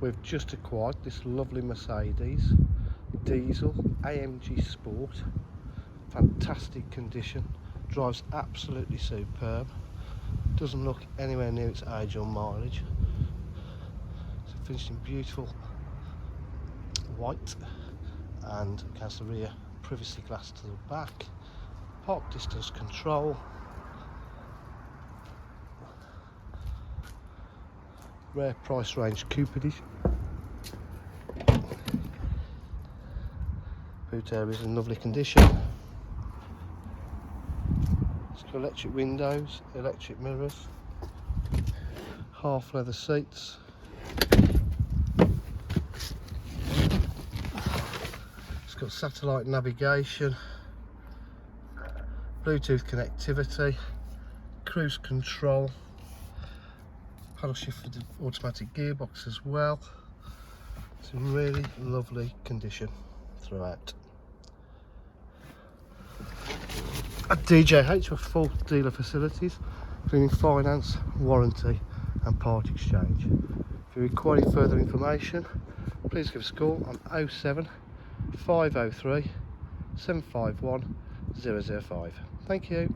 We've just acquired this lovely Mercedes diesel AMG Sport. Fantastic condition, drives absolutely superb, doesn't look anywhere near its age or mileage. It's finished in beautiful white and has the rear privacy glass to the back, park distance control, rare price range coupage. Boot area is in lovely condition. It's got electric windows, electric mirrors, half leather seats. It's got satellite navigation, Bluetooth connectivity, cruise control, paddle shifted automatic gearbox as well. It's in really lovely condition throughout. At DJH with full dealer facilities, including finance, warranty and part exchange. If you require any further information, please give us a call on 07 503 751 005. Thank you.